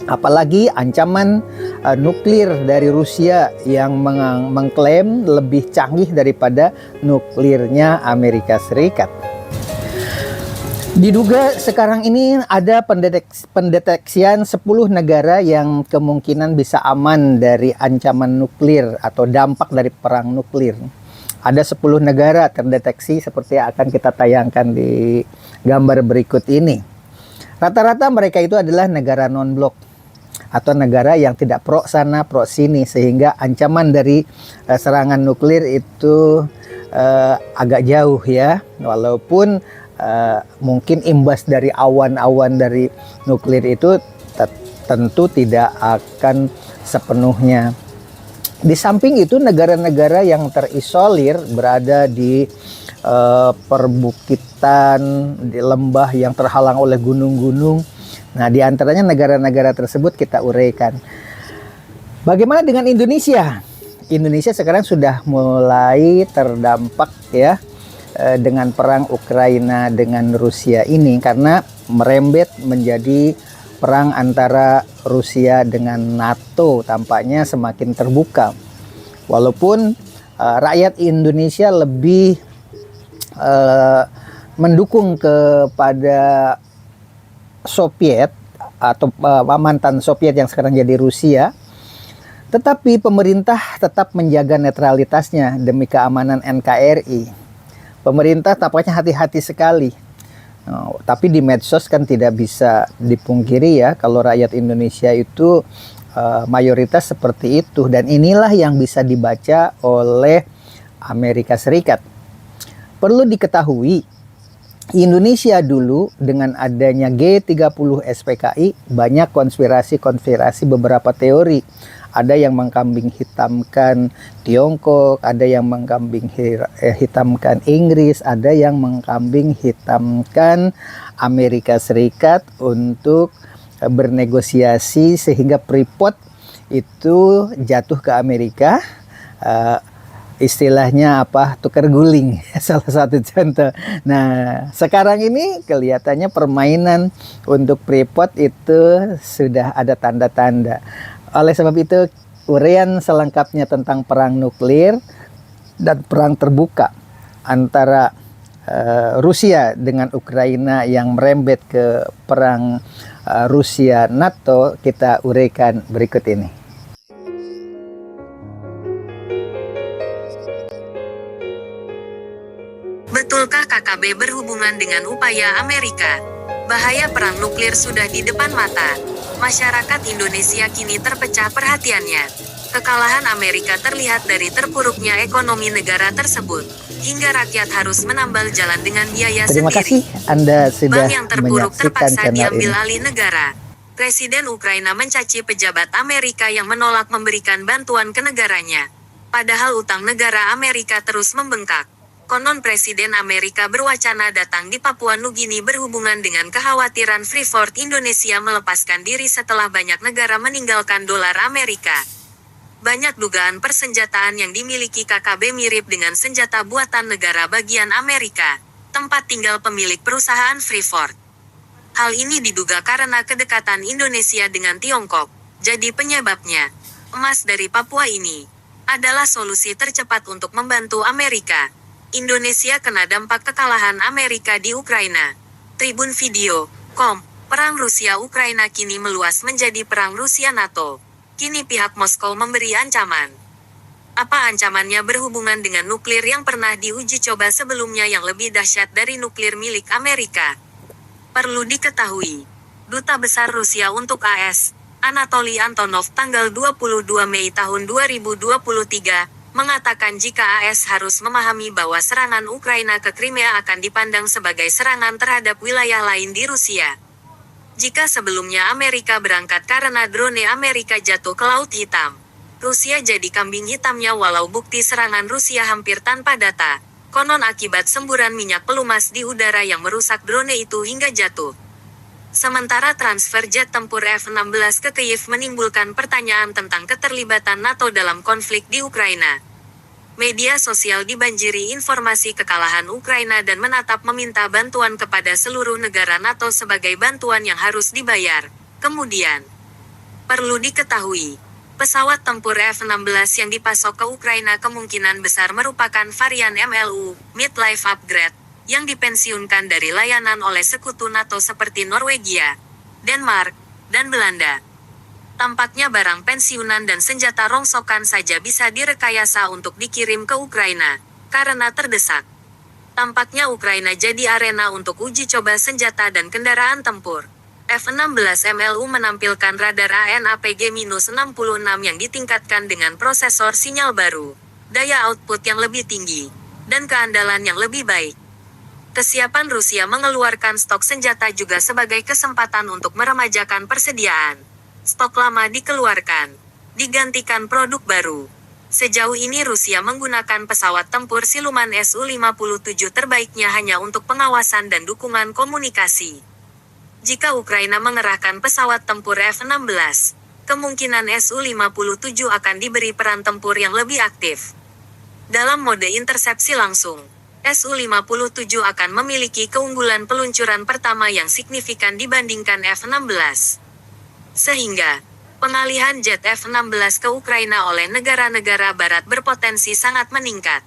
Apalagi ancaman nuklir dari Rusia yang mengklaim lebih canggih daripada nuklirnya Amerika Serikat. Diduga sekarang ini ada pendeteksian 10 negara yang kemungkinan bisa aman dari ancaman nuklir atau dampak dari perang nuklir. Ada 10 negara terdeteksi seperti yang akan kita tayangkan di gambar berikut ini. Rata-rata mereka itu adalah negara non-blok atau negara yang tidak pro sana pro sini, sehingga ancaman dari serangan nuklir itu agak jauh ya, walaupun mungkin imbas dari awan-awan dari nuklir itu tentu tidak akan sepenuhnya. Di samping itu negara-negara yang terisolir berada di perbukitan, di lembah yang terhalang oleh gunung-gunung. Nah, di antaranya negara-negara tersebut kita uraikan. Bagaimana dengan Indonesia? Indonesia sekarang sudah mulai terdampak ya dengan perang Ukraina dengan Rusia ini, karena merembet menjadi perang antara Rusia dengan NATO, tampaknya semakin terbuka. Walaupun rakyat Indonesia lebih mendukung kepada Soviet atau mantan Soviet yang sekarang jadi Rusia, tetapi pemerintah tetap menjaga netralitasnya demi keamanan NKRI. Pemerintah tampaknya hati-hati sekali. Tapi di medsos kan tidak bisa dipungkiri ya, kalau rakyat Indonesia itu mayoritas seperti itu, dan inilah yang bisa dibaca oleh Amerika Serikat. Perlu diketahui, Indonesia dulu dengan adanya G30 SPKI banyak konspirasi beberapa teori. Ada yang mengkambing hitamkan Tiongkok, ada yang mengkambing hitamkan Inggris, ada yang mengkambing hitamkan Amerika Serikat untuk bernegosiasi sehingga Freeport itu jatuh ke Amerika. Istilahnya apa, tukar guling, salah satu contoh. Nah, sekarang ini kelihatannya permainan untuk Freeport itu sudah ada tanda-tanda. Oleh sebab itu, uraian selengkapnya tentang perang nuklir dan perang terbuka antara Rusia dengan Ukraina yang merembet ke perang Rusia NATO kita uraikan berikut ini. Betulkah KKB berhubungan dengan upaya Amerika? Bahaya perang nuklir sudah di depan mata. Masyarakat Indonesia kini terpecah perhatiannya. Kekalahan Amerika terlihat dari terpuruknya ekonomi negara tersebut, hingga rakyat harus menambal jalan dengan biaya Terima sendiri. kasih Anda sudah Bank yang terpuruk menyaksikan terpaksa channel diambil ini. alih negara. Presiden Ukraina mencaci pejabat Amerika yang menolak memberikan bantuan ke negaranya. Padahal utang negara Amerika terus membengkak. Konon Presiden Amerika berwacana datang di Papua Nugini berhubungan dengan kekhawatiran Freeport Indonesia melepaskan diri setelah banyak negara meninggalkan dolar Amerika. Banyak dugaan persenjataan yang dimiliki KKB mirip dengan senjata buatan negara bagian Amerika, tempat tinggal pemilik perusahaan Freeport. Hal ini diduga karena kedekatan Indonesia dengan Tiongkok. Jadi penyebabnya, emas dari Papua ini adalah solusi tercepat untuk membantu Amerika. Indonesia kena dampak kekalahan Amerika di Ukraina. Tribun Video.com, perang Rusia-Ukraina kini meluas menjadi perang Rusia-NATO. Kini pihak Moskow memberi ancaman. Apa ancamannya berhubungan dengan nuklir yang pernah diuji coba sebelumnya yang lebih dahsyat dari nuklir milik Amerika? Perlu diketahui, Duta Besar Rusia untuk AS, Anatoly Antonov tanggal 22 Mei tahun 2023, mengatakan jika AS harus memahami bahwa serangan Ukraina ke Crimea akan dipandang sebagai serangan terhadap wilayah lain di Rusia. Jika sebelumnya Amerika berangkat karena drone Amerika jatuh ke Laut Hitam, Rusia jadi kambing hitamnya walau bukti serangan Rusia hampir tanpa data, konon akibat semburan minyak pelumas di udara yang merusak drone itu hingga jatuh. Sementara transfer jet tempur F-16 ke Kyiv menimbulkan pertanyaan tentang keterlibatan NATO dalam konflik di Ukraina. Media sosial dibanjiri informasi kekalahan Ukraina dan menatap meminta bantuan kepada seluruh negara NATO sebagai bantuan yang harus dibayar. Kemudian, Perlu diketahui, pesawat tempur F-16 yang dipasok ke Ukraina kemungkinan besar merupakan varian MLU, Midlife Upgrade, yang dipensiunkan dari layanan oleh sekutu NATO seperti Norwegia, Denmark, dan Belanda. Tampaknya barang pensiunan dan senjata rongsokan saja bisa direkayasa untuk dikirim ke Ukraina, karena terdesak. Tampaknya Ukraina jadi arena untuk uji coba senjata dan kendaraan tempur. F-16 MLU menampilkan radar AN/APG-66 yang ditingkatkan dengan prosesor sinyal baru, daya output yang lebih tinggi, dan keandalan yang lebih baik. Kesiapan Rusia mengeluarkan stok senjata juga sebagai kesempatan untuk meremajakan persediaan. Stok lama dikeluarkan, digantikan produk baru. Sejauh ini Rusia menggunakan pesawat tempur siluman Su-57 terbaiknya hanya untuk pengawasan dan dukungan komunikasi. Jika Ukraina mengerahkan pesawat tempur F-16, kemungkinan Su-57 akan diberi peran tempur yang lebih aktif. Dalam mode intersepsi langsung, Su-57 akan memiliki keunggulan peluncuran pertama yang signifikan dibandingkan F-16. Sehingga, pengalihan jet F-16 ke Ukraina oleh negara-negara barat berpotensi sangat meningkat.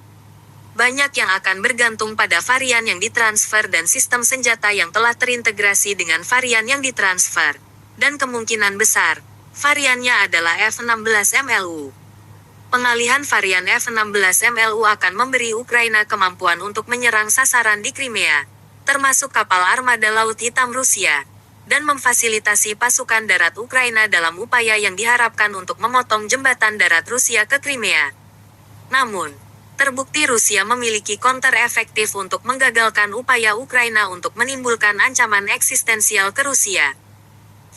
Banyak yang akan bergantung pada varian yang ditransfer dan sistem senjata yang telah terintegrasi dengan varian yang ditransfer. Dan kemungkinan besar, variannya adalah F-16 MLU. Pengalihan varian F-16 MLU akan memberi Ukraina kemampuan untuk menyerang sasaran di Crimea, termasuk kapal armada Laut Hitam Rusia, dan memfasilitasi pasukan darat Ukraina dalam upaya yang diharapkan untuk memotong jembatan darat Rusia ke Crimea. Namun, terbukti Rusia memiliki counter efektif untuk menggagalkan upaya Ukraina untuk menimbulkan ancaman eksistensial ke Rusia.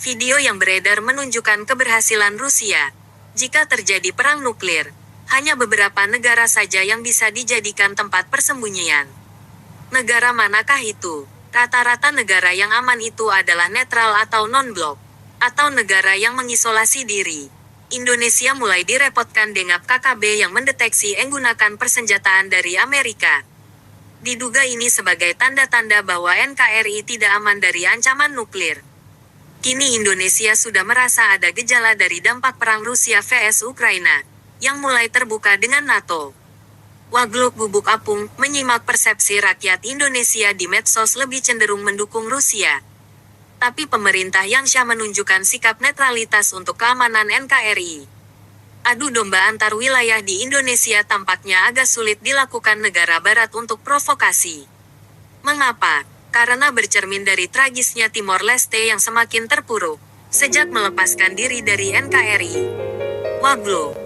Video yang beredar menunjukkan keberhasilan Rusia. Jika terjadi perang nuklir, hanya beberapa negara saja yang bisa dijadikan tempat persembunyian. Negara manakah itu? Rata-rata negara yang aman itu adalah netral atau non-blok, atau negara yang mengisolasi diri. Indonesia mulai direpotkan dengan KKB yang mendeteksi menggunakan persenjataan dari Amerika. Diduga ini sebagai tanda-tanda bahwa NKRI tidak aman dari ancaman nuklir. Kini Indonesia sudah merasa ada gejala dari dampak perang Rusia vs Ukraina, yang mulai terbuka dengan NATO. Wagluk Bubuk Apung menyimak persepsi rakyat Indonesia di medsos lebih cenderung mendukung Rusia. Tapi pemerintah yang syah menunjukkan sikap netralitas untuk keamanan NKRI. Adu domba antar wilayah di Indonesia tampaknya agak sulit dilakukan negara barat untuk provokasi. Mengapa? Karena bercermin dari tragisnya Timor Leste yang semakin terpuruk sejak melepaskan diri dari NKRI. Wagluk.